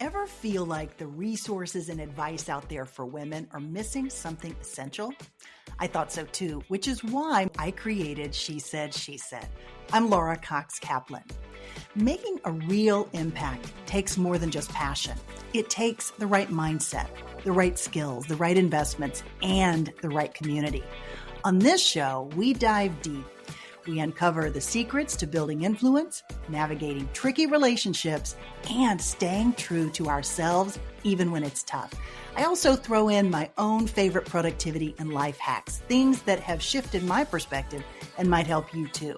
Ever feel like the resources and advice out there for women are missing something essential? I thought so too, which is why I created She Said, She Said. I'm Laura Cox Kaplan. Making a real impact takes more than just passion. It takes the right mindset, the right skills, the right investments, and the right community. On this show, we dive deep. We uncover the secrets to building influence, navigating tricky relationships, and staying true to ourselves even when it's tough. I also throw in my own favorite productivity and life hacks, things that have shifted my perspective and might help you too.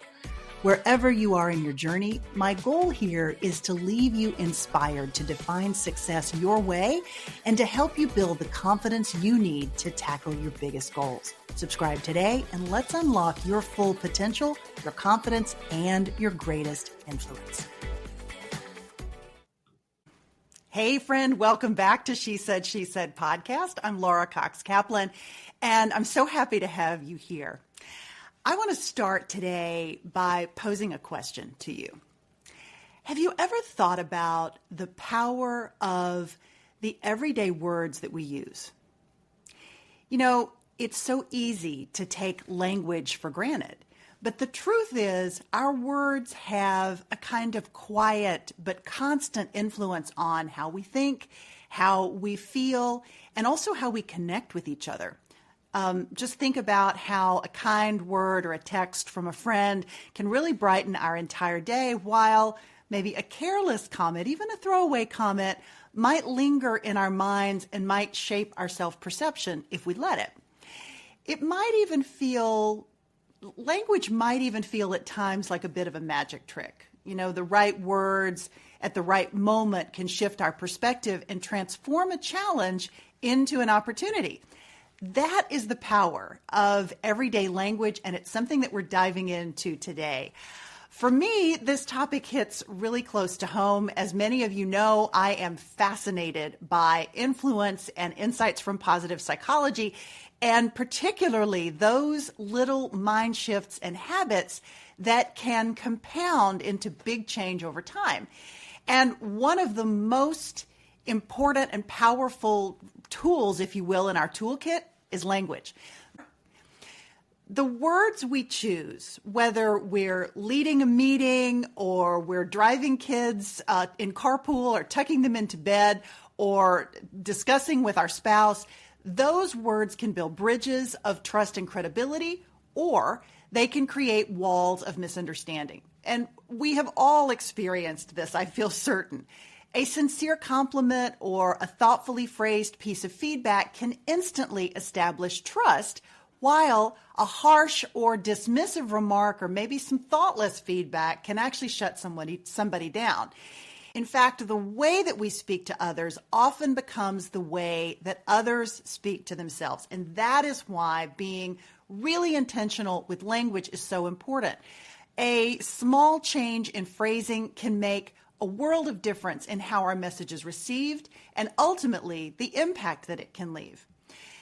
Wherever you are in your journey, my goal here is to leave you inspired to define success your way and to help you build the confidence you need to tackle your biggest goals. Subscribe today and let's unlock your full potential, your confidence, and your greatest influence. Hey friend, welcome back to She Said, She Said podcast. I'm Laura Cox Kaplan, and I'm so happy to have you here. I want to start today by posing a question to you. Have you ever thought about the power of the everyday words that we use? You know, it's so easy to take language for granted, but the truth is our words have a kind of quiet but constant influence on how we think, how we feel, and also how we connect with each other. Just think about how a kind word or a text from a friend can really brighten our entire day, while maybe a careless comment, even a throwaway comment, might linger in our minds and might shape our self-perception if we let it. Language might even feel at times like a bit of a magic trick. You know, the right words at the right moment can shift our perspective and transform a challenge into an opportunity. That is the power of everyday language, and it's something that we're diving into today. For me, this topic hits really close to home. As many of you know, I am fascinated by influence and insights from positive psychology, and particularly those little mind shifts and habits that can compound into big change over time. And one of the most important and powerful tools, if you will, in our toolkit is language. The words we choose, whether we're leading a meeting or we're driving kids in carpool or tucking them into bed or discussing with our spouse, those words can build bridges of trust and credibility, or they can create walls of misunderstanding. And we have all experienced this, I feel certain. A sincere compliment or a thoughtfully phrased piece of feedback can instantly establish trust, while a harsh or dismissive remark or maybe some thoughtless feedback can actually shut somebody down. In fact, the way that we speak to others often becomes the way that others speak to themselves. And that is why being really intentional with language is so important. A small change in phrasing can make a world of difference in how our message is received and ultimately the impact that it can leave.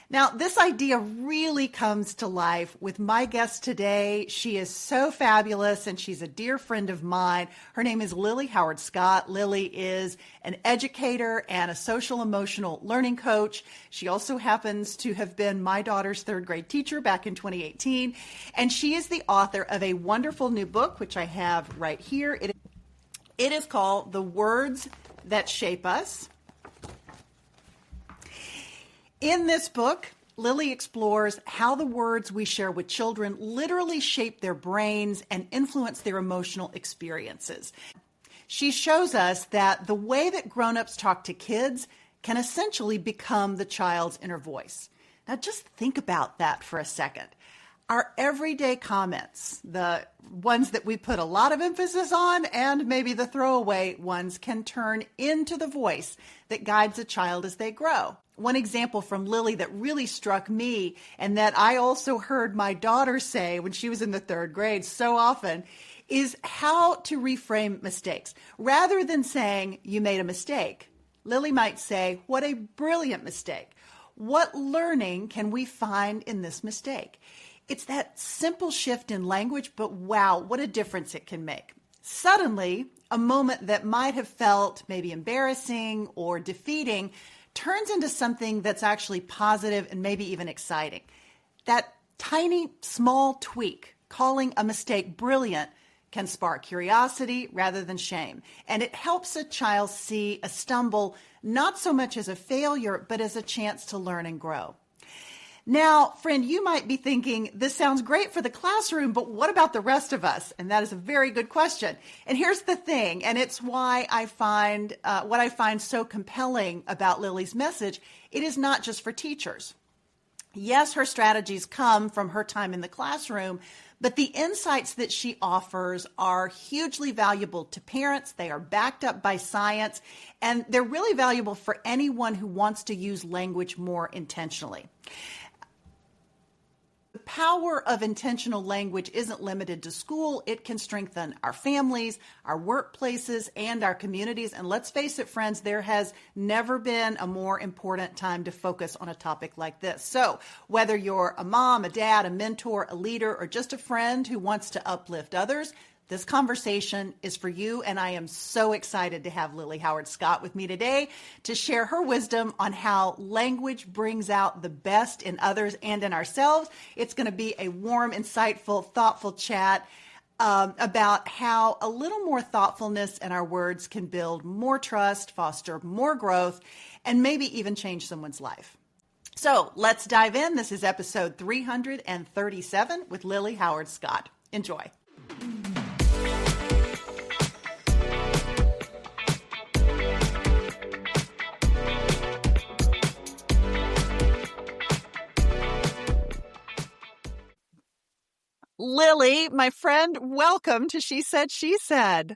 Now, this idea really comes to life with my guest today. She is so fabulous and she's a dear friend of mine. Her name is Lily Howard Scott. Lily is an educator and a social emotional learning coach. She also happens to have been my daughter's third grade teacher back in 2018. And she is the author of a wonderful new book, which I have right here. It is called The Words That Shape Us. In this book, Lily explores how the words we share with children literally shape their brains and influence their emotional experiences. She shows us that the way that grown-ups talk to kids can essentially become the child's inner voice. Now just think about that for a second. Our everyday comments, the ones that we put a lot of emphasis on and maybe the throwaway ones, can turn into the voice that guides a child as they grow. One example from Lily that really struck me and that I also heard my daughter say when she was in the third grade so often is how to reframe mistakes. Rather than saying, "You made a mistake," Lily might say, "What a brilliant mistake. What learning can we find in this mistake?" It's that simple shift in language, but wow, what a difference it can make. Suddenly, a moment that might have felt maybe embarrassing or defeating turns into something that's actually positive and maybe even exciting. That tiny, small tweak, calling a mistake brilliant, can spark curiosity rather than shame. And it helps a child see a stumble not so much as a failure, but as a chance to learn and grow. Now, friend, you might be thinking, this sounds great for the classroom, but what about the rest of us? And that is a very good question. And here's the thing, and it's why I find what I find so compelling about Lily's message. It is not just for teachers. Yes, her strategies come from her time in the classroom, but the insights that she offers are hugely valuable to parents. They are backed up by science, and they're really valuable for anyone who wants to use language more intentionally. The power of intentional language isn't limited to school. It can strengthen our families, our workplaces, and our communities. And let's face it, friends, there has never been a more important time to focus on a topic like this. So whether you're a mom, a dad, a mentor, a leader, or just a friend who wants to uplift others, this conversation is for you, and I am so excited to have Lily Howard Scott with me today to share her wisdom on how language brings out the best in others and in ourselves. It's going to be a warm, insightful, thoughtful chat about how a little more thoughtfulness in our words can build more trust, foster more growth, and maybe even change someone's life. So let's dive in. This is episode 337 with Lily Howard Scott. Enjoy. Lily, my friend, welcome to She Said, She Said.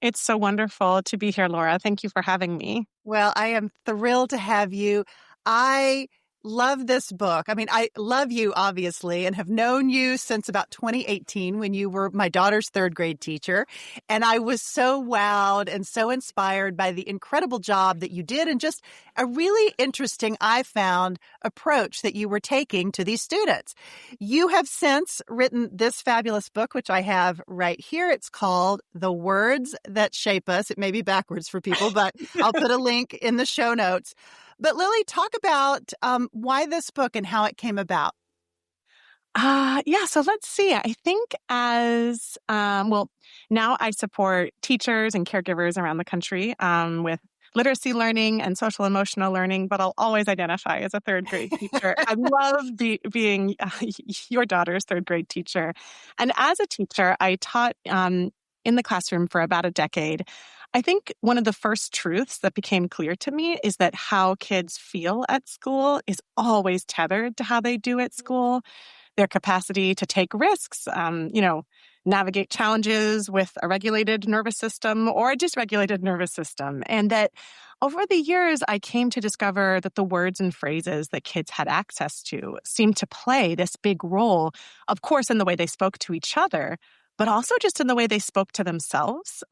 It's so wonderful to be here, Laura. Thank you for having me. Well, I am thrilled to have you. I love this book. I mean, I love you, obviously, and have known you since about 2018 when you were my daughter's third grade teacher. And I was so wowed and so inspired by the incredible job that you did and just a really interesting, I found, approach that you were taking to these students. You have since written this fabulous book, which I have right here. It's called The Words That Shape Us. It may be backwards for people, but I'll put a link in the show notes. But Lily, talk about why this book and how it came about. So let's see. I think now I support teachers and caregivers around the country with literacy learning and social emotional learning, but I'll always identify as a third grade teacher. I love being your daughter's third grade teacher. And as a teacher, I taught in the classroom for about a decade. I think one of the first truths that became clear to me is that how kids feel at school is always tethered to how they do at school. Their capacity to take risks, navigate challenges with a regulated nervous system or a dysregulated nervous system. And that over the years, I came to discover that the words and phrases that kids had access to seemed to play this big role, of course, in the way they spoke to each other, but also just in the way they spoke to themselves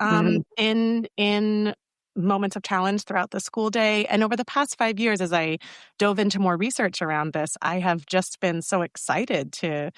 in moments of challenge throughout the school day. And over the past 5 years, as I dove into more research around this, I have just been so excited to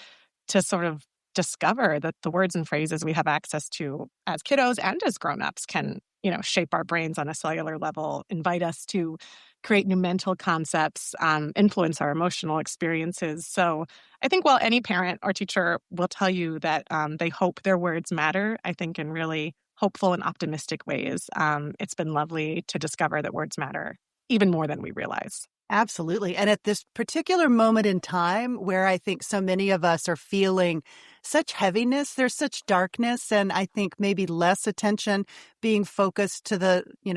sort of discover that the words and phrases we have access to as kiddos and as grownups can, shape our brains on a cellular level, invite us to create new mental concepts, influence our emotional experiences. So I think while any parent or teacher will tell you that they hope their words matter, I think in really hopeful and optimistic ways, it's been lovely to discover that words matter even more than we realize. Absolutely. And at this particular moment in time where I think so many of us are feeling such heaviness, there's such darkness, and I think maybe less attention being focused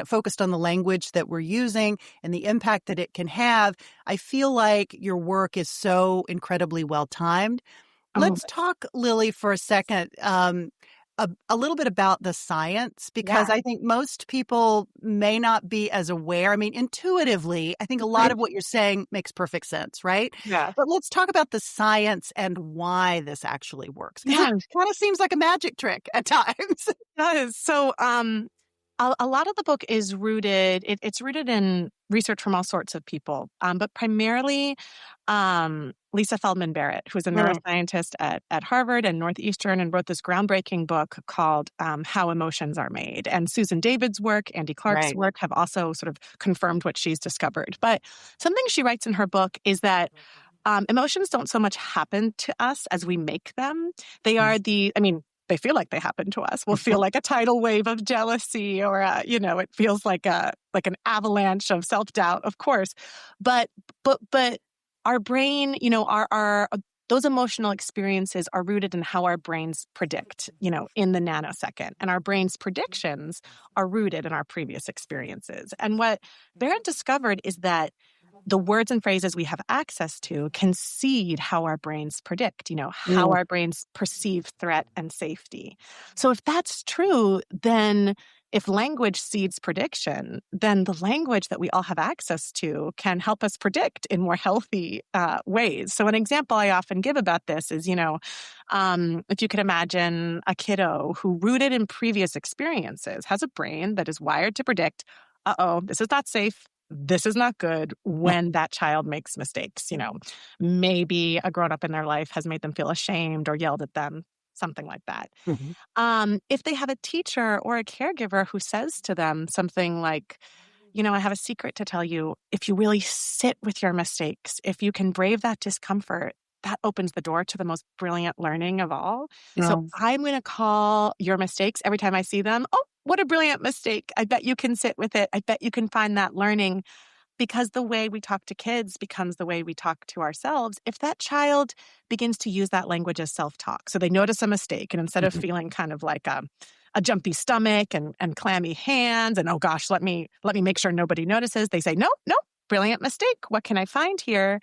focused on the language that we're using and the impact that it can have. I feel like your work is so incredibly well timed. Let's talk, Lily, for a second. A little bit about the science, because I think most people may not be as aware. I mean, intuitively, I think a lot of what you're saying makes perfect sense, right? Yeah. But let's talk about the science and why this actually works. Because Yeah. it kind of seems like a magic trick at times. It does. So a lot of the book is rooted, it's rooted in research from all sorts of people, but primarily Lisa Feldman Barrett, who's a Mm. neuroscientist at Harvard and Northeastern, and wrote this groundbreaking book called How Emotions Are Made. And Susan David's work, Andy Clark's Right. work have also sort of confirmed what she's discovered. But something she writes in her book is that emotions don't so much happen to us as we make them. They are they feel like they happen to us. We'll feel like a tidal wave of jealousy, or it feels like an avalanche of self-doubt, of course. But our brain, our those emotional experiences are rooted in how our brains predict, in the nanosecond. And our brain's predictions are rooted in our previous experiences. And what Barrett discovered is that the words and phrases we have access to can seed how our brains predict, how Mm. our brains perceive threat and safety. So if that's true, then if language seeds prediction, then the language that we all have access to can help us predict in more healthy ways. So an example I often give about this is, if you could imagine a kiddo who, rooted in previous experiences, has a brain that is wired to predict, this is not safe. This is not good, when that child makes mistakes. Maybe a grown-up in their life has made them feel ashamed or yelled at them, something like that. Mhm. If they have a teacher or a caregiver who says to them something like, I have a secret to tell you. If you really sit with your mistakes, if you can brave that discomfort, that opens the door to the most brilliant learning of all. So No. I'm going to call your mistakes every time I see them. Oh, what a brilliant mistake. I bet you can sit with it. I bet you can find that learning, because the way we talk to kids becomes the way we talk to ourselves. If that child begins to use that language as self-talk, so they notice a mistake, and instead of Mhm. feeling kind of like a jumpy stomach and clammy hands and, oh gosh, let me make sure nobody notices, they say, no, no, brilliant mistake. What can I find here?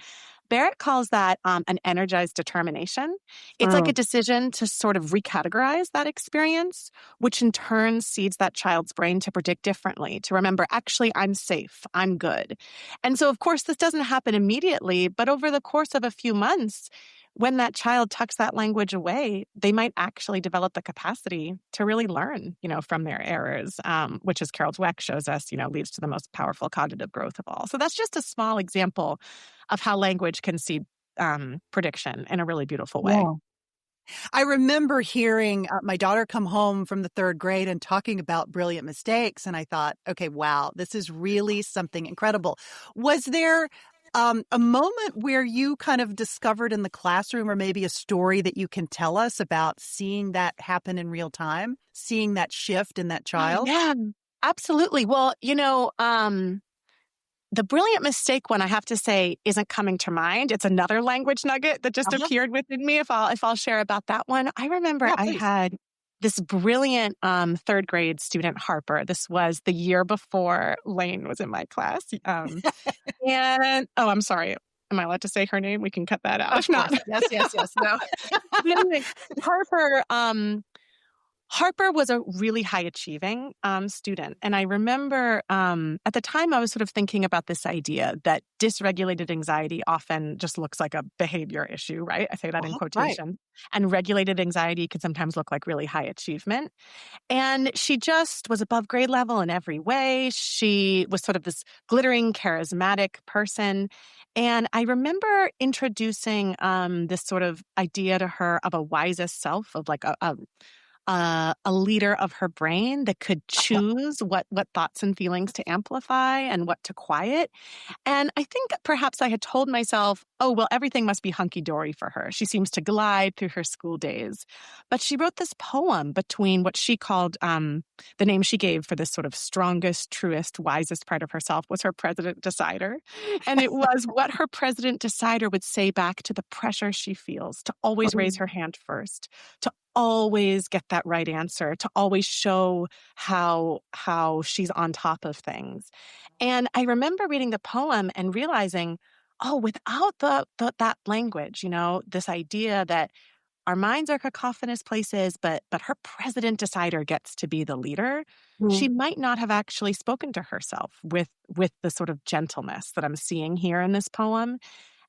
Barrett calls that an energized determination. It's like a Mm. decision to sort of recategorize that experience, which in turn seeds that child's brain to predict differently, to remember, actually, I'm safe, I'm good. And so, of course, this doesn't happen immediately, but over the course of a few months, when that child tucks that language away, they might actually develop the capacity to really learn, from their errors, which, as Carol Dweck shows us, leads to the most powerful cognitive growth of all. So that's just a small example of how language can seed prediction in a really beautiful way. Yeah. I remember hearing my daughter come home from the third grade and talking about brilliant mistakes. And I thought, okay, wow, this is really something incredible. Was there a moment where you kind of discovered in the classroom, or maybe a story that you can tell us about seeing that happen in real time, seeing that shift in that Oh, child? yeah, absolutely. Well, the brilliant mistake one, I have to say, isn't coming to mind. It's another language nugget that just Uh-huh. appeared within me. If I'll share about that one, I remember Yeah, I please. had this brilliant third grade student, Harper. This was the year before Lane was in my class. And I'm sorry. Am I allowed to say her name? We can cut that out. Of If not, course. Yes, yes, yes. No. but anyway, Harper. Harper was a really high achieving student. And I remember at the time I was sort of thinking about this idea that dysregulated anxiety often just looks like a behavior issue, right? I say that in Uh-huh. Right. quotation. And regulated anxiety can sometimes look like really high achievement. And she just was above grade level in every way. She was sort of this glittering, charismatic person. And I remember introducing this sort of idea to her of a wisest self, of like a leader of her brain that could choose what thoughts and feelings to amplify and what to quiet. And I think perhaps I had told myself, oh, well, everything must be hunky-dory for her. She seems to glide through her school days. But she wrote this poem between what she called the name she gave for this sort of strongest, truest, wisest part of herself was her president decider. And it was what her president decider would say back to the pressure she feels to always raise her hand first, to always get that right answer, to always show how she's on top of things. And I remember reading the poem and realizing, oh, without that language, this idea that our minds are cacophonous places, but her president decider gets to be the leader, she Mm. might not have actually spoken to herself with the sort of gentleness that I'm seeing here in this poem.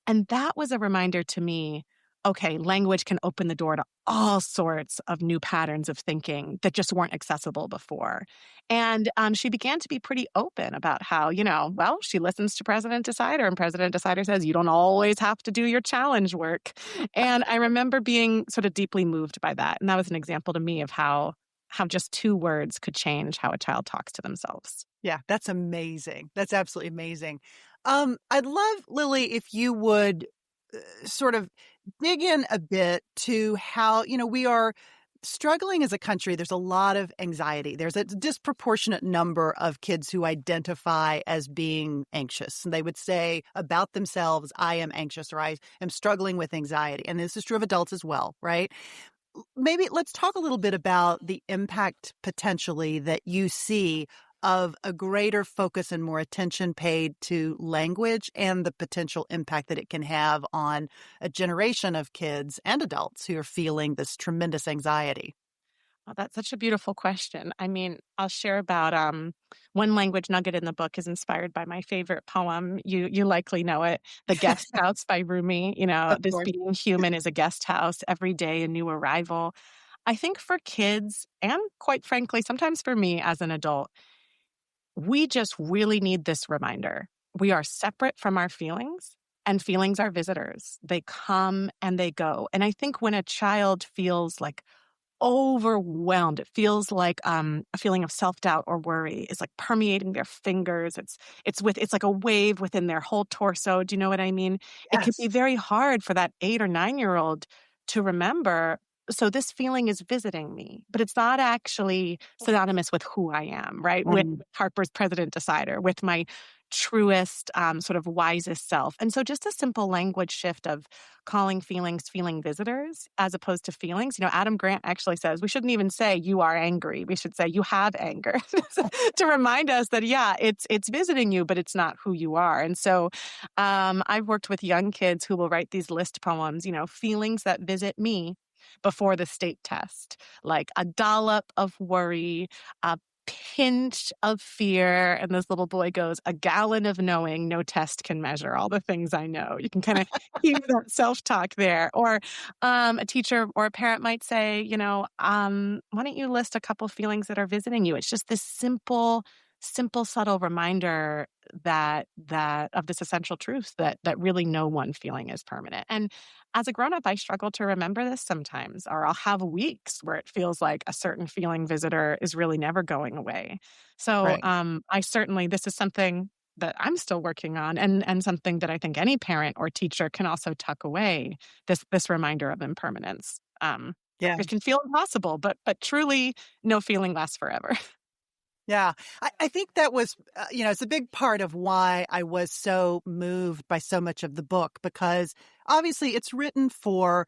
And that was a reminder to me, okay, language can open the door to all sorts of new patterns of thinking that just weren't accessible before. And she began to be pretty open about how, well, she listens to President Decider, and President Decider says, you don't always have to do your challenge work. And I remember being sort of deeply moved by that. And that was an example to me of how just two words could change how a child talks to themselves. Yeah, that's amazing. That's absolutely amazing. I'd love, Lily, if you would sort of dig in a bit to how, we are struggling as a country. There's a lot of anxiety. There's a disproportionate number of kids who identify as being anxious. And they would say about themselves, I am anxious, or I am struggling with anxiety. And this is true of adults as well, right? Maybe let's talk a little bit about the impact potentially that you see of a greater focus and more attention paid to language and the potential impact that it can have on a generation of kids and adults who are feeling this tremendous anxiety. Oh, that's such a beautiful question. I mean, I'll share about one language nugget in the book is inspired by my favorite poem. You likely know it, "The Guest House" by Rumi. Of This course. being human is a guest house, every day a new arrival. I think for kids, and quite frankly, sometimes for me as an adult, we just really need this reminder. We are separate from our feelings, and feelings are visitors. They come and they go. And I think when a child feels like overwhelmed. It feels like a feeling of self-doubt or worry is like permeating their fingers. It's like a wave within their whole torso. Do you know what I mean? It can be Yes. very hard for that 8 or 9-year-old to remember. So this feeling is visiting me, but it's not actually synonymous with who I am, right? With Mm. Harper's President Decider, with my truest, sort of wisest self. And so just a simple language shift of calling feelings feeling visitors as opposed to feelings. Adam Grant actually says we shouldn't even say you are angry. We should say you have anger to remind us that, yeah, it's visiting you, but it's not who you are. And so I've worked with young kids who will write these list poems, feelings that visit me before the state test, like a dollop of worry, a pinch of fear. And this little boy goes, a gallon of knowing, no test can measure all the things I know. You can kind of hear that self-talk there. Or a teacher or a parent might say, why don't you list a couple feelings that are visiting you? It's just this simple, subtle reminder that of this essential truth that really no one feeling is permanent. And as a grown-up, I struggle to remember this sometimes, or I'll have weeks where it feels like a certain feeling visitor is really never going away. So Right. this is something that I'm still working on, and something that I think any parent or teacher can also tuck away, this reminder of impermanence. Yeah. It can feel impossible, but truly no feeling lasts forever. Yeah. I think that was, it's a big part of why I was so moved by so much of the book, because obviously it's written for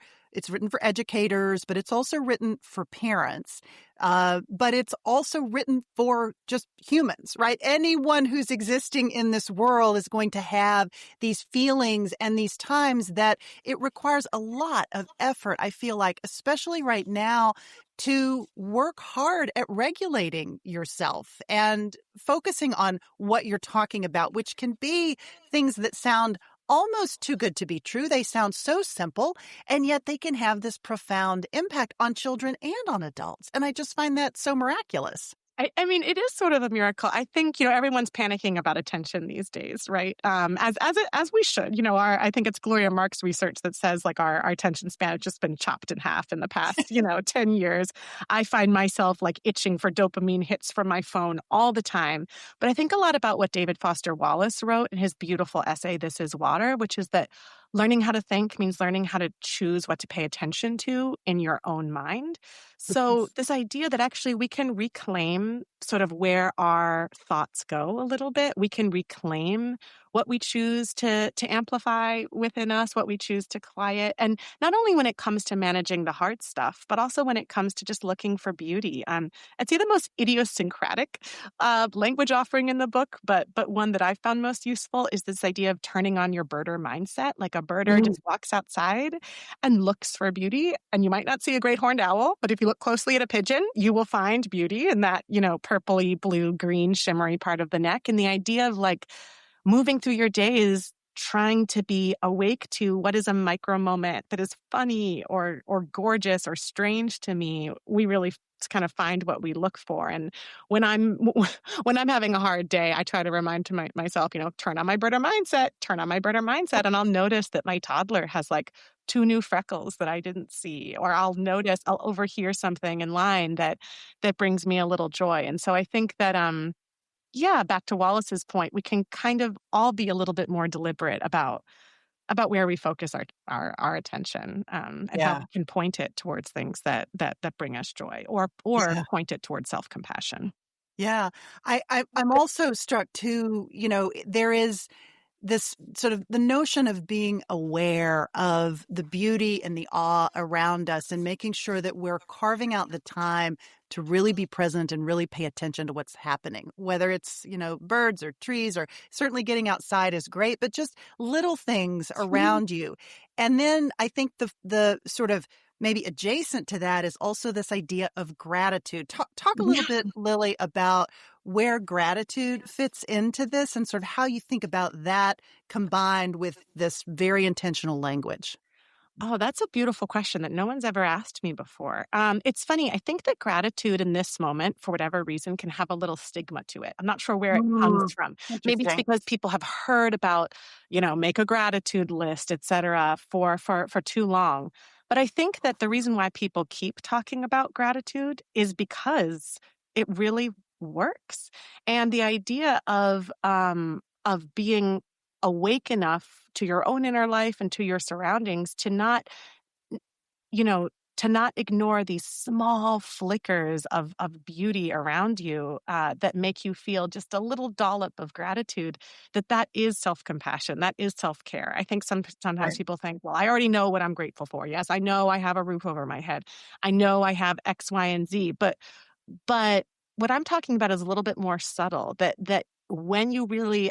educators, but it's also written for parents. But it's also written for just humans, right? Anyone who's existing in this world is going to have these feelings and these times that it requires a lot of effort, I feel like, especially right now, to work hard at regulating yourself and focusing on what you're talking about, which can be things that sound almost too good to be true. They sound so simple, and yet they can have this profound impact on children and on adults. And I just find that so miraculous. I mean, it is sort of a miracle. I think, everyone's panicking about attention these days, right? As we should. I think it's Gloria Mark's research that says like our attention span has just been chopped in half in the past, 10 years. I find myself like itching for dopamine hits from my phone all the time. But I think a lot about what David Foster Wallace wrote in his beautiful essay, This Is Water, which is that learning how to think means learning how to choose what to pay attention to in your own mind. So this idea that actually we can reclaim sort of where our thoughts go a little bit, we can reclaim what we choose to amplify within us, what we choose to quiet. And not only when it comes to managing the hard stuff, but also when it comes to just looking for beauty. I'd say the most idiosyncratic language offering in the book, but one that I found most useful is this idea of turning on your birder mindset. Like a birder Mm. just walks outside and looks for beauty. And you might not see a great horned owl, but if you look closely at a pigeon, you will find beauty in that, purpley, blue, green, shimmery part of the neck. And the idea of like moving through your days trying to be awake to what is a micro moment that is funny or gorgeous or strange to me, we really kind of find what we look for. And when I'm when I'm having a hard day, I try to remind myself, turn on my birder mindset, turn on my birder mindset, and I'll notice that my toddler has like two new freckles that I didn't see, or I'll overhear something in line that brings me a little joy. And so I think that yeah, back to Wallace's point, we can kind of all be a little bit more deliberate about where we focus our attention, and how Yeah. we can point it towards things that bring us joy, or Yeah. point it towards self-compassion. Yeah. I'm also struck too, there is this sort of the notion of being aware of the beauty and the awe around us and making sure that we're carving out the time to really be present and really pay attention to what's happening, whether it's, birds or trees, or certainly getting outside is great, but just little things around you. And then I think the sort of maybe adjacent to that is also this idea of gratitude. Talk a little bit, Lily, about where gratitude fits into this and sort of how you think about that combined with this very intentional language. Oh, that's a beautiful question that no one's ever asked me before. It's funny. I think that gratitude in this moment, for whatever reason, can have a little stigma to it. I'm not sure where it comes from. Maybe it's Interesting. because people have heard about, make a gratitude list, et cetera, for too long. But I think that the reason why people keep talking about gratitude is because it really works. And the idea of being awake enough to your own inner life and to your surroundings to not, you know, to not ignore these small flickers of beauty around you, that make you feel just a little dollop of gratitude, that is self-compassion, that is self-care. I think sometimes Right. people think, well, I already know what I'm grateful for. Yes, I know I have a roof over my head. I know I have X, Y, and Z, but what I'm talking about is a little bit more subtle, that when you really,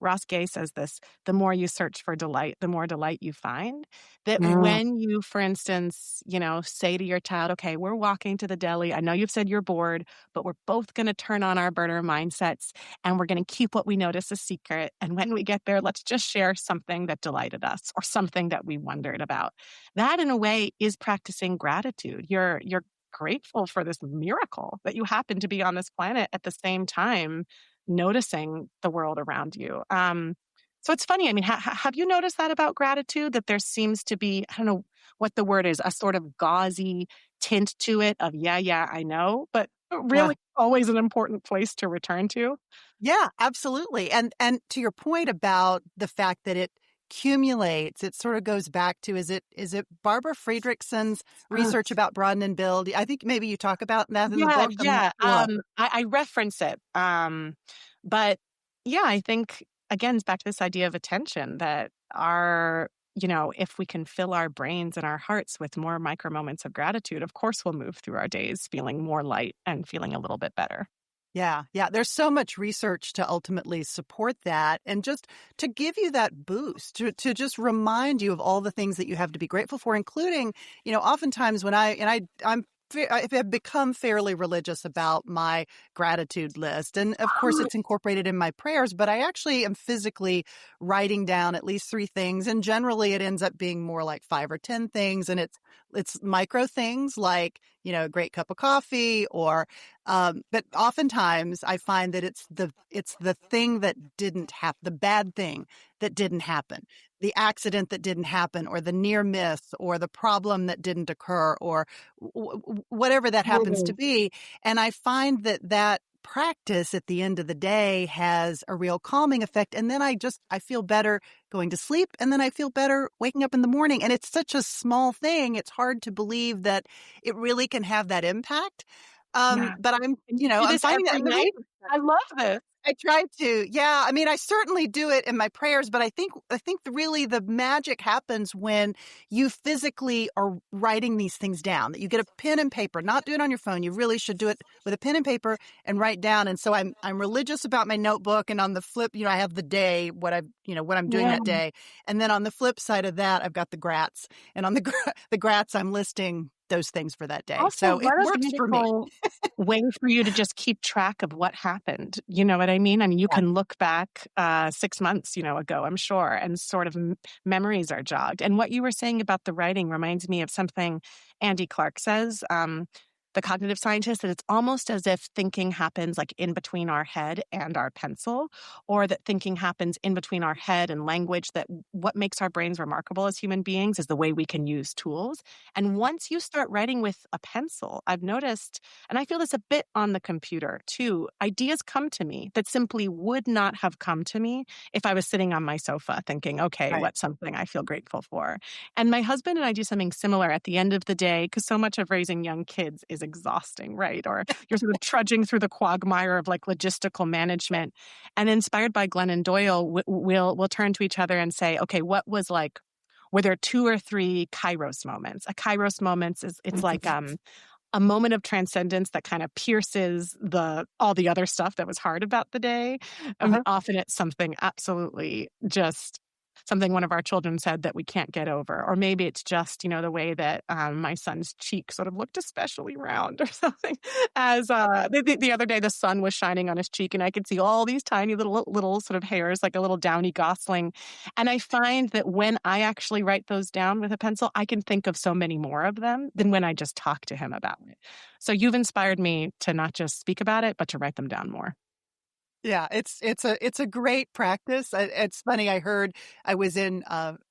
Ross Gay says this, the more you search for delight, the more delight you find. That Mm. when you, for instance, say to your child, okay, we're walking to the deli. I know you've said you're bored, but we're both going to turn on our burner mindsets and we're going to keep what we notice a secret. And when we get there, let's just share something that delighted us or something that we wondered about. That in a way is practicing gratitude. You're grateful for this miracle that you happen to be on this planet at the same time noticing the world around you. So it's funny. I mean, have you noticed that about gratitude, that there seems to be, I don't know what the word is, a sort of gauzy tint to it of, yeah, I know, but Yeah. really always an important place to return to? Yeah, absolutely. And to your point about the fact that it accumulates, it sort of goes back to is it Barbara Friedrichsen's research about broaden and build? I think maybe you talk about that in the Yeah, book. I'm not yeah. sure. I reference it. But yeah, I think again, it's back to this idea of attention, that if we can fill our brains and our hearts with more micro moments of gratitude, of course we'll move through our days feeling more light and feeling a little bit better. Yeah, yeah. There's so much research to ultimately support that and just to give you that boost, to just remind you of all the things that you have to be grateful for, including, oftentimes when I have become fairly religious about my gratitude list. And of course, it's incorporated in my prayers, but I actually am physically writing down at least 3 things. And generally, it ends up being more like 5 or 10 things. And it's micro things like, a great cup of coffee but oftentimes I find that it's the thing that didn't happen, the bad thing that didn't happen, the accident that didn't happen, or the near miss, or the problem that didn't occur, or whatever that happens to be. And I find that practice at the end of the day has a real calming effect. And then I feel better going to sleep. And then I feel better waking up in the morning. And it's such a small thing. It's hard to believe that it really can have that impact. Yeah. But And you do I'm this finding that every in the book. night? I love this. I try to. Yeah. I mean, I certainly do it in my prayers, but I think really the magic happens when you physically are writing these things down, that you get a pen and paper, not do it on your phone. You really should do it with a pen and paper and write down. And so I'm religious about my notebook, and on the flip, I have the day, what I'm doing Yeah. that day. And then on the flip side of that, I've got the grats, and on the grats, I'm listing those things for that day. Also, So it what a works for me. beautiful way for you to just keep track of what happened. You know what I mean? I mean, you Yeah. can look back 6 months, ago, I'm sure, and sort of memories are jogged. And what you were saying about the writing reminds me of something Andy Clark says, the cognitive scientist, that it's almost as if thinking happens like in between our head and our pencil, or that thinking happens in between our head and language. That what makes our brains remarkable as human beings is the way we can use tools. And once you start writing with a pencil, I've noticed, and I feel this a bit on the computer too, ideas come to me that simply would not have come to me if I was sitting on my sofa thinking, okay, Right. what's something I feel grateful for? And my husband and I do something similar at the end of the day, because so much of raising young kids is exhausting, right? Or you're sort of trudging through the quagmire of like logistical management. And inspired by Glennon Doyle, we'll turn to each other and say, okay, what was like, were there two or three kairos moments? A kairos moment is it's like a moment of transcendence that kind of pierces all the other stuff that was hard about the day. Uh-huh. Often it's something absolutely just something one of our children said that we can't get over. Or maybe it's just, the way that my son's cheek sort of looked especially round or something. As the other day, the sun was shining on his cheek and I could see all these tiny little sort of hairs, like a little downy gosling. And I find that when I actually write those down with a pencil, I can think of so many more of them than when I just talk to him about it. So you've inspired me to not just speak about it, but to write them down more. Yeah, it's a great practice. It's funny. I was in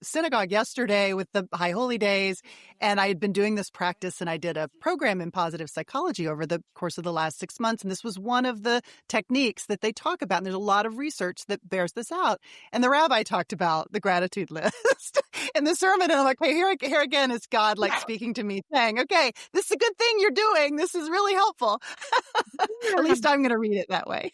synagogue yesterday with the High Holy Days, and I had been doing this practice, and I did a program in positive psychology over the course of the last 6 months, and this was one of the techniques that they talk about. And there's a lot of research that bears this out. And the rabbi talked about the gratitude list in the sermon, and I'm like, hey, here again is God like speaking to me, saying, "Okay, this is a good thing you're doing. This is really helpful." At least I'm going to read it that way.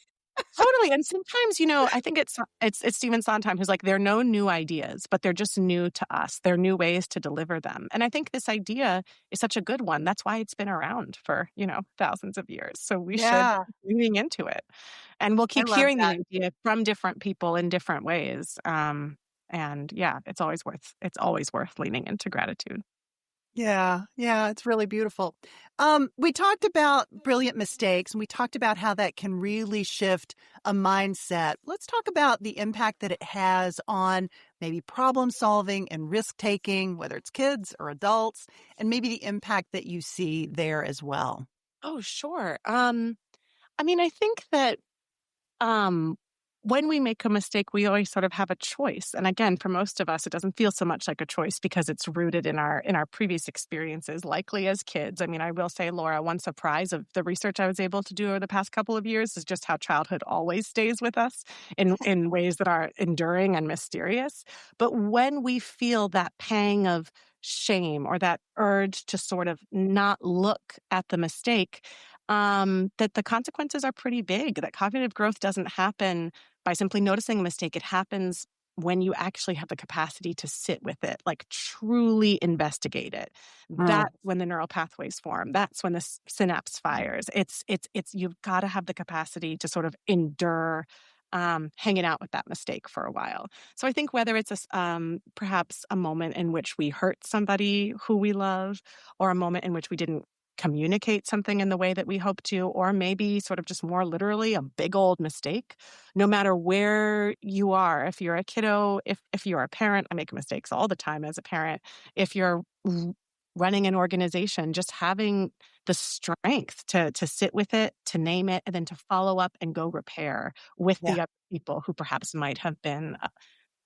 Totally. And sometimes, I think it's Stephen Sondheim who's like, there are no new ideas, but they're just new to us. They're new ways to deliver them. And I think this idea is such a good one. That's why it's been around for, thousands of years. So we should Yeah, keep leaning into it. And we'll I keep love hearing the that. idea from different people in different ways. And yeah, it's always worth leaning into gratitude. Yeah, yeah, it's really beautiful. We talked about brilliant mistakes and we talked about how that can really shift a mindset. Let's talk about the impact that it has on maybe problem solving and risk taking, whether it's kids or adults, and maybe the impact that you see there as well. Oh, sure. I mean, I think that Um, when we make a mistake, we always sort of have a choice. And again, for most of us, it doesn't feel so much like a choice because it's rooted in our previous experiences, likely as kids. I mean, I will say, Laura, one surprise of the research I was able to do over the past couple of years is just how childhood always stays with us in ways that are enduring and mysterious. But when we feel that pang of shame or that urge to sort of not look at the mistake, that the consequences are pretty big, that cognitive growth doesn't happen by simply noticing a mistake. It happens when you actually have the capacity to sit with it, like truly investigate it. Mm. That's when the neural pathways form. That's when the synapse fires. It's you've got to have the capacity to sort of endure hanging out with that mistake for a while. So I think whether it's perhaps a moment in which we hurt somebody who we love, or a moment in which we didn't communicate something in the way that we hope to, or maybe sort of just more literally a big old mistake, no matter where you are, if you're a kiddo, if you're a parent, I make mistakes all the time as a parent. If you're running an organization, just having the strength to sit with it, to name it, and then to follow up and go repair with Yeah. the other people who perhaps might have been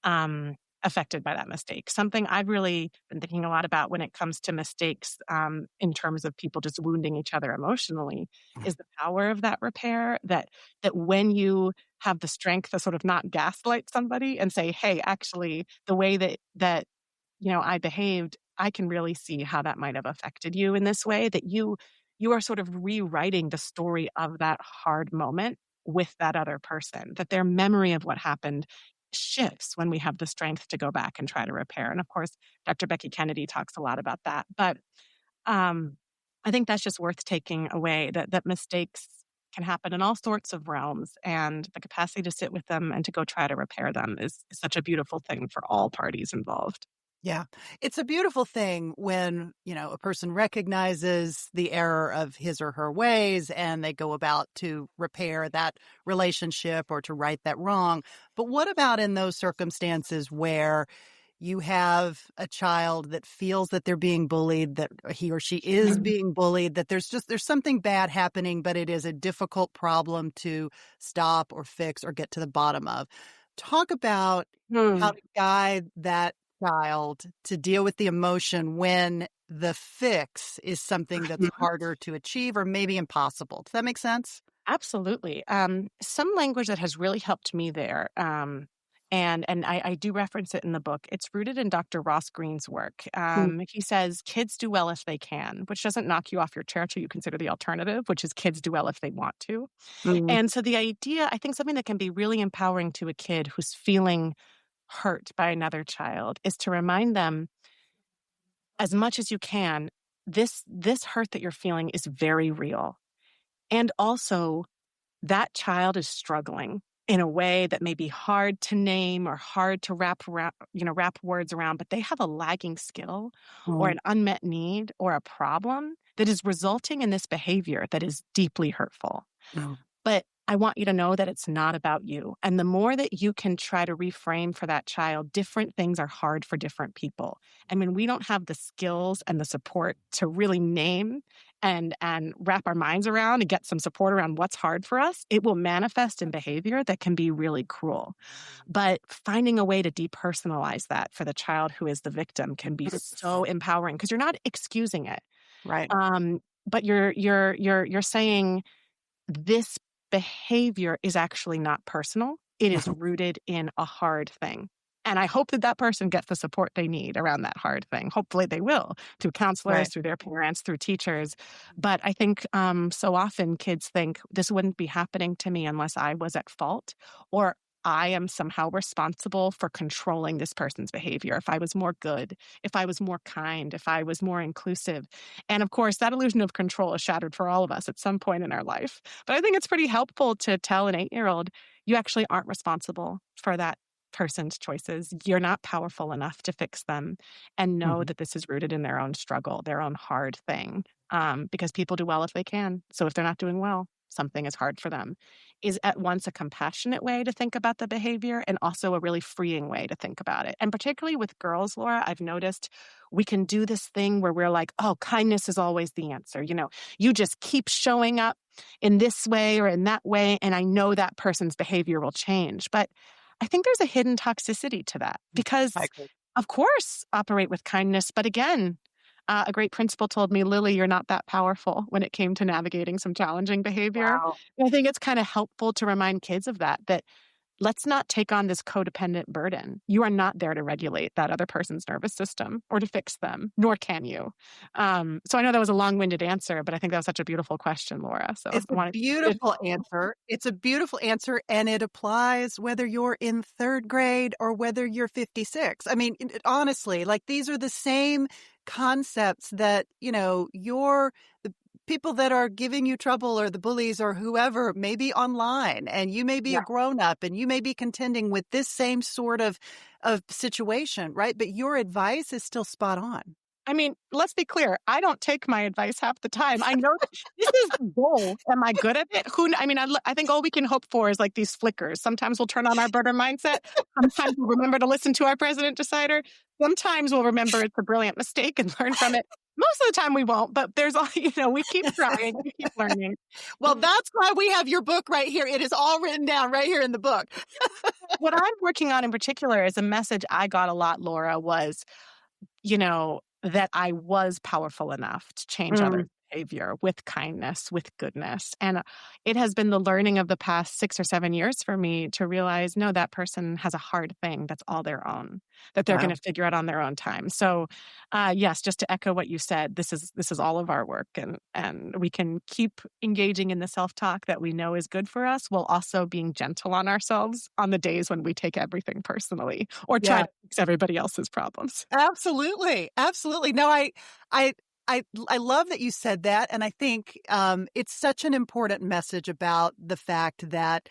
um, affected by that mistake. Something I've really been thinking a lot about when it comes to mistakes, in terms of people just wounding each other emotionally, is the power of that repair. That when you have the strength to sort of not gaslight somebody and say, "Hey, actually, the way that I behaved, I can really see how that might have affected you in this way," that you are sort of rewriting the story of that hard moment with that other person, that their memory of what happened shifts when we have the strength to go back and try to repair. And of course, Dr. Becky Kennedy talks a lot about that. But um, I think that's just worth taking away, that mistakes can happen in all sorts of realms, and the capacity to sit with them and to go try to repair them is such a beautiful thing for all parties involved. Yeah. It's a beautiful thing when, a person recognizes the error of his or her ways and they go about to repair that relationship or to right that wrong. But what about in those circumstances where you have a child that feels that they're being bullied, that he or she is being bullied, that there's something bad happening, but it is a difficult problem to stop or fix or get to the bottom of. Talk about how Hmm. to guide that child to deal with the emotion when the fix is something that's harder to achieve or maybe impossible. Does that make sense? Absolutely. Some language that has really helped me there, and I do reference it in the book. It's rooted in Dr. Ross Greene's work. Mm, He says kids do well if they can, which doesn't knock you off your chair till you consider the alternative, which is kids do well if they want to. mm, And so the idea, I think, something that can be really empowering to a kid who's feeling hurt by another child is to remind them as much as you can, this hurt that you're feeling is very real. And also that child is struggling in a way that may be hard to name or hard to wrap words around, but they have a lagging skill or mm, an unmet need or a problem that is resulting in this behavior that is deeply hurtful. mm. But I want you to know that it's not about you. And the more that you can try to reframe for that child, different things are hard for different people. And when we don't have the skills and the support to really name and wrap our minds around and get some support around what's hard for us, it will manifest in behavior that can be really cruel. But finding a way to depersonalize that for the child who is the victim can be so empowering because you're not excusing it. Right. But you're saying this behavior is actually not personal. It is rooted in a hard thing. And I hope that that person gets the support they need around that hard thing. Hopefully they will through counselors, Right. through their parents, through teachers. But I think so often kids think this wouldn't be happening to me unless I was at fault or I am somehow responsible for controlling this person's behavior. If I was more good, if I was more kind, if I was more inclusive. And of course, that illusion of control is shattered for all of us at some point in our life. But I think it's pretty helpful to tell an 8-year-old, you actually aren't responsible for that person's choices. You're not powerful enough to fix them. And know Mhm. that this is rooted in their own struggle, their own hard thing. Because people do well if they can. So if they're not doing well, something is hard for them. Is at once a compassionate way to think about the behavior and also a really freeing way to think about it. And particularly with girls, Laura, I've noticed we can do this thing where we're like, oh, kindness is always the answer. You just keep showing up in this way or in that way, and I know that person's behavior will change. But I think there's a hidden toxicity to that I because, agree. of course, operate with kindness. But again, a great principal told me, Lily, you're not that powerful when it came to navigating some challenging behavior. Wow. And I think it's kind of helpful to remind kids of that let's not take on this codependent burden. You are not there to regulate that other person's nervous system or to fix them, nor can you. So I know that was a long-winded answer, but I think that was such a beautiful question, Laura. So It's I a wanted beautiful answer. It's a beautiful answer, and it applies whether you're in third grade or whether you're 56. I mean, honestly, like these are the same concepts that, the people that are giving you trouble or the bullies or whoever may be online, and you may be a grown up and you may be contending with this same sort of situation, right? But your advice is still spot on. I mean, let's be clear. I don't take my advice half the time. I know that this is the goal. Am I good at it? I mean, I think all we can hope for is like these flickers. Sometimes we'll turn on our birder mindset. Sometimes we'll remember to listen to our president decider. Sometimes we'll remember it's a brilliant mistake and learn from it. Most of the time we won't, but there's all, we keep trying, we keep learning. Well, that's why we have your book right here. It is all written down right here in the book. What I'm working on in particular is a message I got a lot, Laura, was that I was powerful enough to change others' Mm, behavior with kindness, with goodness. And it has been the learning of the past 6 or 7 years for me to realize, no, that person has a hard thing that's all their own, that they're going wow. to figure out on their own time. So, yes, just to echo what you said, this is all of our work, and we can keep engaging in the self-talk that we know is good for us, while also being gentle on ourselves on the days when we take everything personally or try Yeah, to fix everybody else's problems. absolutely. Absolutely. No, I, I love that you said that. And I think it's such an important message about the fact that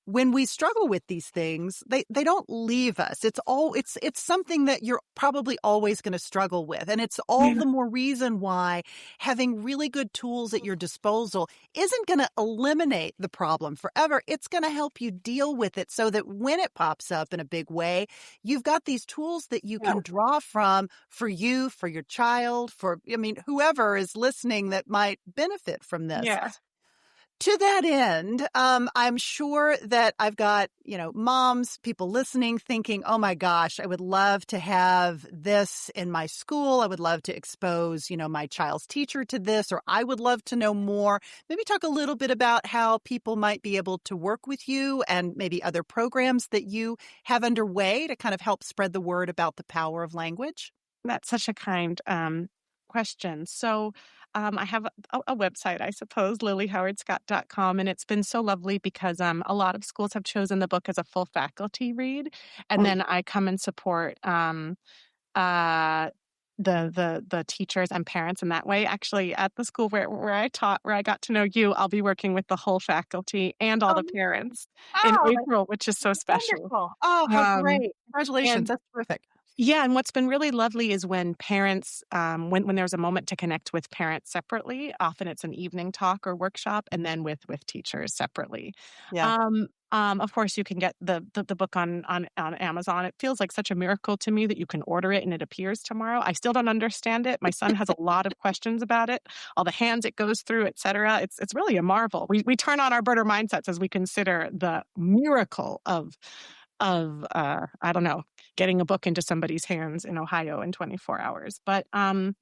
when we struggle with these things, they don't leave us. It's something that you're probably always going to struggle with. And it's all Yeah. the more reason why having really good tools at your disposal isn't going to eliminate the problem forever. It's going to help you deal with it so that when it pops up in a big way, you've got these tools that you Yeah. can draw from for you, for your child, whoever is listening that might benefit from this. Yeah. To that end, I'm sure that I've got, moms, people listening thinking, oh my gosh, I would love to have this in my school. I would love to expose, my child's teacher to this, or I would love to know more. Maybe talk a little bit about how people might be able to work with you and maybe other programs that you have underway to kind of help spread the word about the power of language. That's such a kind question. So I have a website, I suppose, lilyhowardscott.com, and it's been so lovely because a lot of schools have chosen the book as a full faculty read, and then I come and support uh, the teachers and parents in that way. Actually, at the school where I taught, where I got to know you, I'll be working with the whole faculty and all the Um, parents in oh, April, which is so special. wonderful. Oh, how Um, great. Congratulations. and That's terrific. Yeah, and what's been really lovely is when parents, when there's a moment to connect with parents separately. Often it's an evening talk or workshop, and then with teachers separately. Yeah. Of course, you can get the book on Amazon. It feels like such a miracle to me that you can order it and it appears tomorrow. I still don't understand it. My son has a lot of questions about it, all the hands it goes through, et cetera. It's really a marvel. We turn on our birder mindsets as we consider the miracle of I don't know, getting a book into somebody's hands in Ohio in 24 hours. But and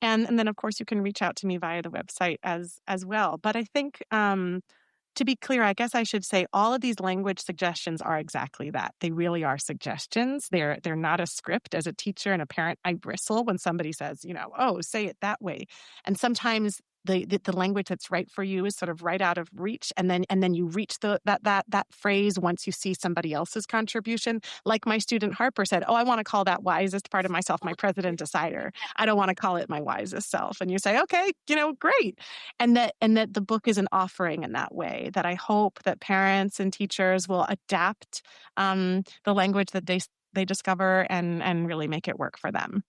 then of course you can reach out to me via the website as well. But I think to be clear, I guess I should say all of these language suggestions are exactly that. They really are suggestions. They're not a script. As a teacher and a parent, I bristle when somebody says, oh, say it that way. And sometimes the language that's right for you is sort of right out of reach, and then you reach that phrase once you see somebody else's contribution. Like my student Harper said, "Oh, I want to call that wisest part of myself my president decider. I don't want to call it my wisest self." And you say, "Okay, great." And that the book is an offering in that way. That I hope that parents and teachers will adapt the language that they discover and really make it work for them.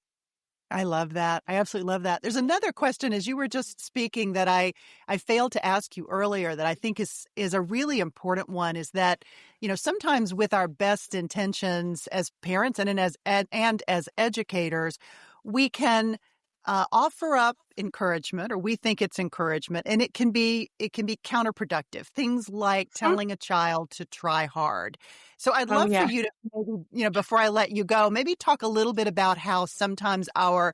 I love that. I absolutely love that. There's another question as you were just speaking that I failed to ask you earlier that I think is a really important one is that, sometimes with our best intentions as parents and as educators, we can offer up encouragement, or we think it's encouragement, and it can be counterproductive. Things like Mhm. telling a child to try hard. So I'd Oh love for yeah. you to maybe, before I let you go, maybe talk a little bit about how sometimes our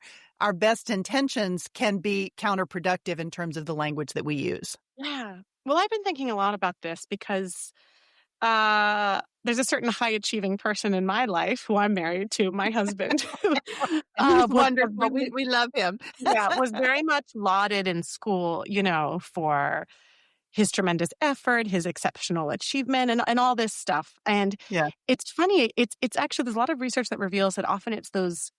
best intentions can be counterproductive in terms of the language that we use. Yeah. Well, I've been thinking a lot about this because there's a certain high achieving person in my life who I'm married to, my husband, who And he's was wonderful. We really, we love him. yeah, was very much lauded in school, for his tremendous effort, his exceptional achievement, and all this stuff. And Yeah. it's funny, it's actually there's a lot of research that reveals that often it's those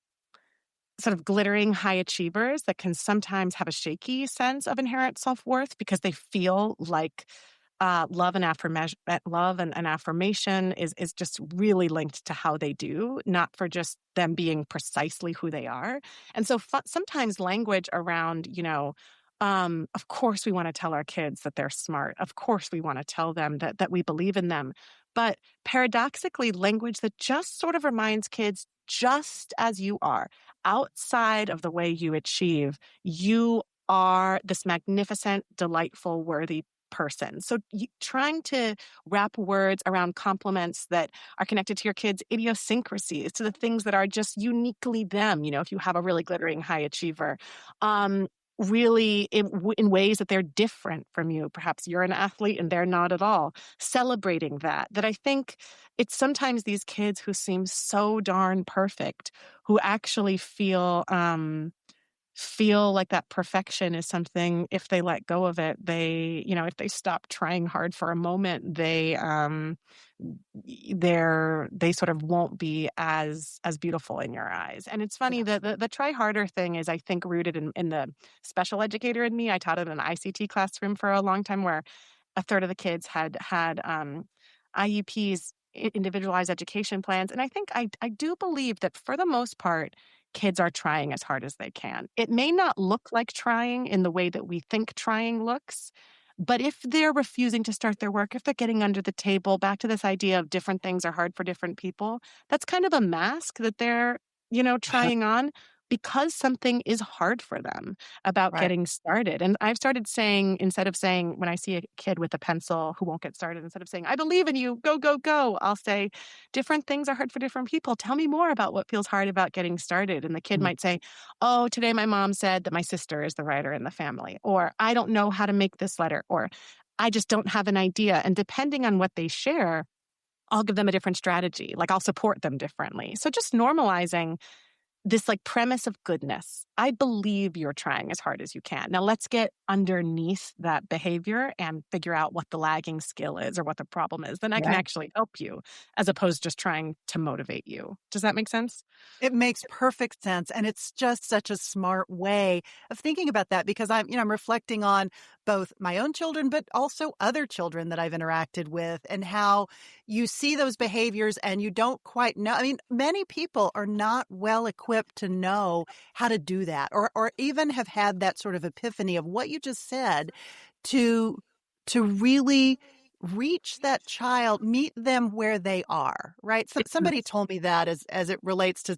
sort of glittering high achievers that can sometimes have a shaky sense of inherent self-worth because they feel like love and affirmation is just really linked to how they do, not for just them being precisely who they are. And so sometimes language around, of course we want to tell our kids that they're smart. Of course we want to tell them that we believe in them. But paradoxically, language that just sort of reminds kids just as you are, outside of the way you achieve, you are this magnificent, delightful, worthy person. So trying to wrap words around compliments that are connected to your kids' idiosyncrasies, to the things that are just uniquely them. If you have a really glittering high achiever, really in ways that they're different from you. Perhaps you're an athlete and they're not at all. Celebrating that I think it's sometimes these kids who seem so darn perfect who actually feel like that perfection is something, if they let go of it, if they stop trying hard for a moment, they sort of won't be as beautiful in your eyes. And it's funny Yeah. that the try harder thing is, I think, rooted in the special educator in me. I taught in an ICT classroom for a long time where a third of the kids had IEPs, individualized education plans. And I do believe that for the most part, kids are trying as hard as they can. It may not look like trying in the way that we think trying looks, but if they're refusing to start their work, if they're getting under the table, back to this idea of different things are hard for different people, that's kind of a mask that they're, trying on because something is hard for them about Right. getting started. And I've started saying, instead of saying, when I see a kid with a pencil who won't get started, instead of saying, I believe in you, go, go, go, I'll say, different things are hard for different people. Tell me more about what feels hard about getting started. And the kid Mm. might say, oh, today my mom said that my sister is the writer in the family, or I don't know how to make this letter, or I just don't have an idea. And depending on what they share, I'll give them a different strategy. Like I'll support them differently. So just normalizing this like premise of goodness. I believe you're trying as hard as you can. Now let's get underneath that behavior and figure out what the lagging skill is or what the problem is. Then I can Yeah. actually help you as opposed to just trying to motivate you. Does that make sense? It makes perfect sense. And it's just such a smart way of thinking about that because I'm reflecting on both my own children, but also other children that I've interacted with and how you see those behaviors and you don't quite know. I mean, many people are not well equipped to know how to do that or even have had that sort of epiphany of what you just said to really reach that child, meet them where they are, right? Somebody told me that as it relates to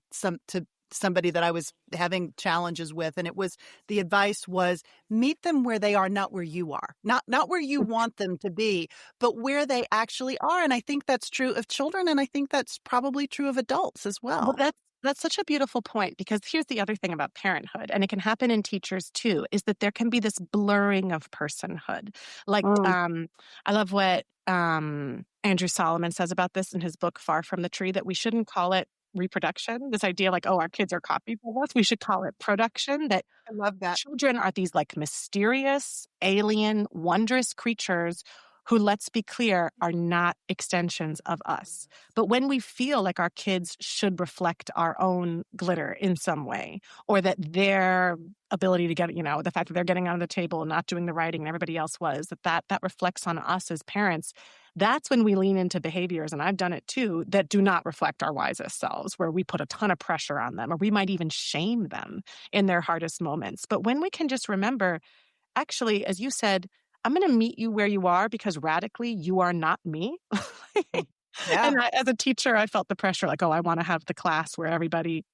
somebody that I was having challenges with, and it was the advice was meet them where they are, not where you are, not where you want them to be, but where they actually are. And I think that's true of children, and I think that's probably true of adults as Well, well. that's such a beautiful point because here's the other thing about parenthood, and it can happen in teachers too, is that there can be this blurring of personhood. Like, Mm. I love what Andrew Solomon says about this in his book Far from the Tree, that we shouldn't call it reproduction. This idea like, oh, our kids are copies of us. We should call it production. That I love that. children are these like mysterious, alien, wondrous creatures who, let's be clear, are not extensions of us. But when we feel like our kids should reflect our own glitter in some way, or that their ability to get, the fact that they're getting on the table and not doing the writing and everybody else was, that reflects on us as parents, that's when we lean into behaviors, and I've done it too, that do not reflect our wisest selves, where we put a ton of pressure on them, or we might even shame them in their hardest moments. But when we can just remember, actually, as you said, I'm going to meet you where you are because radically you are not me. Mm. Yeah. And as a teacher, I felt the pressure like, oh, I want to have the class where everybody,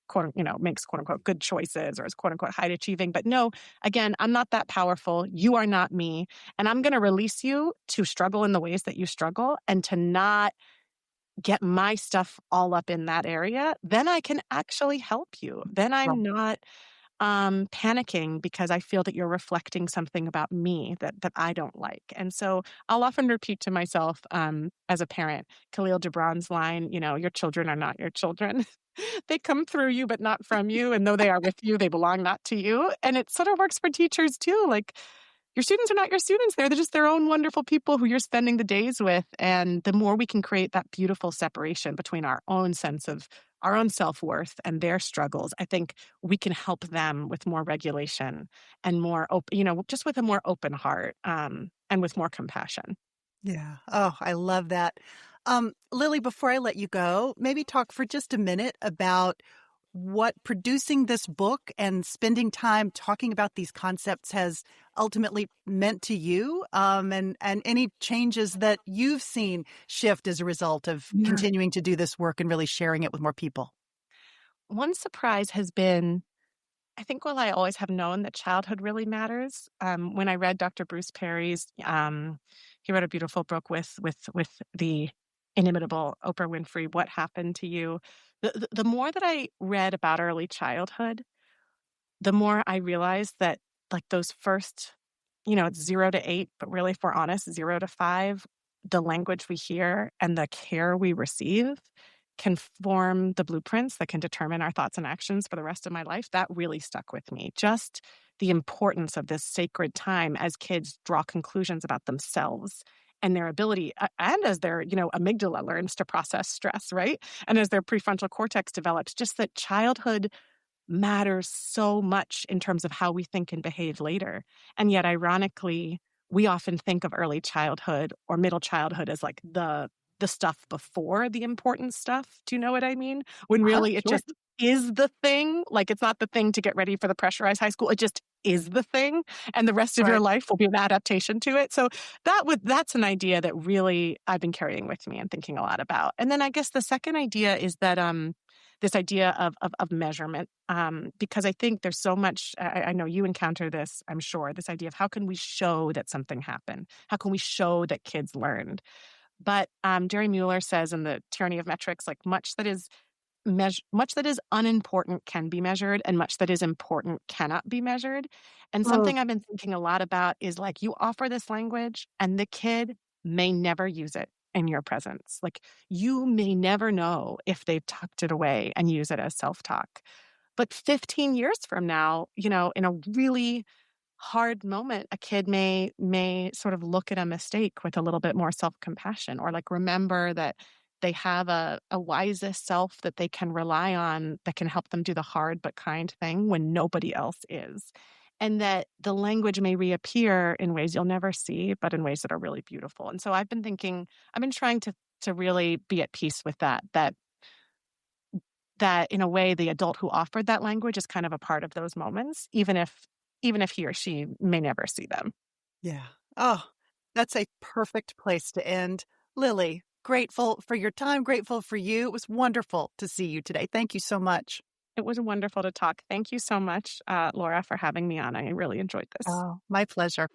makes quote unquote good choices or is quote unquote high achieving. But no, again, I'm not that powerful. You are not me. And I'm going to release you to struggle in the ways that you struggle and to not get my stuff all up in that area. Then I can actually help you. Then I'm not panicking because I feel that you're reflecting something about me that I don't like. And so I'll often repeat to myself as a parent, Khalil Gibran's line, your children are not your children. They come through you, but not from you. And though they are with you, they belong not to you. And it sort of works for teachers too. Like your students are not your students. They're just their own wonderful people who you're spending the days with. And the more we can create that beautiful separation between our own sense of our own self-worth and their struggles, I think we can help them with more regulation and more open, just with a more open heart and with more compassion. Yeah. Oh, I love that. Lily, before I let you go, maybe talk for just a minute about what producing this book and spending time talking about these concepts has ultimately meant to you, and any changes that you've seen shift as a result of Yeah. continuing to do this work and really sharing it with more people. One surprise has been, I think, while I always have known that childhood really matters, when I read Dr. Bruce Perry's, he wrote a beautiful book with the inimitable Oprah Winfrey, What Happened to You? The more that I read about early childhood, the more I realized that like those first, it's 0 to 8, but really, if we're honest, 0 to 5, the language we hear and the care we receive can form the blueprints that can determine our thoughts and actions for the rest of my life. That really stuck with me. Just the importance of this sacred time as kids draw conclusions about themselves and their ability, and as their, amygdala learns to process stress, right? And as their prefrontal cortex develops, just that childhood matters so much in terms of how we think and behave later. And yet, ironically, we often think of early childhood or middle childhood as like the the stuff before the important stuff. Do you know what I mean? When really it Sure. just is the thing. Like, it's not the thing to get ready for the pressurized high school. It just is the thing. And the rest of your Right. life will be an adaptation to it. So that's an idea that really I've been carrying with me and thinking a lot about. And then I guess the second idea is that this idea of measurement, because I think there's so much. I know you encounter this, I'm sure, this idea of how can we show that something happened? How can we show that kids learned? But Jerry Mueller says in the Tyranny of Metrics, like much that is unimportant can be measured, and much that is important cannot be measured. And Mm. something I've been thinking a lot about is like, you offer this language and the kid may never use it in your presence. Like, you may never know if they've tucked it away and use it as self-talk. But 15 years from now, in a really hard moment, a kid may sort of look at a mistake with a little bit more self-compassion, or like remember that they have a wisest self that they can rely on, that can help them do the hard but kind thing when nobody else is. And that the language may reappear in ways you'll never see, but in ways that are really beautiful. And so I've been trying to really be at peace with that in a way, the adult who offered that language is kind of a part of those moments, even if he or she may never see them. Yeah. Oh, that's a perfect place to end. Lily, grateful for your time, grateful for you. It was wonderful to see you today. Thank you so much. It was wonderful to talk. Thank you so much, Laura, for having me on. I really enjoyed this. Oh, my pleasure.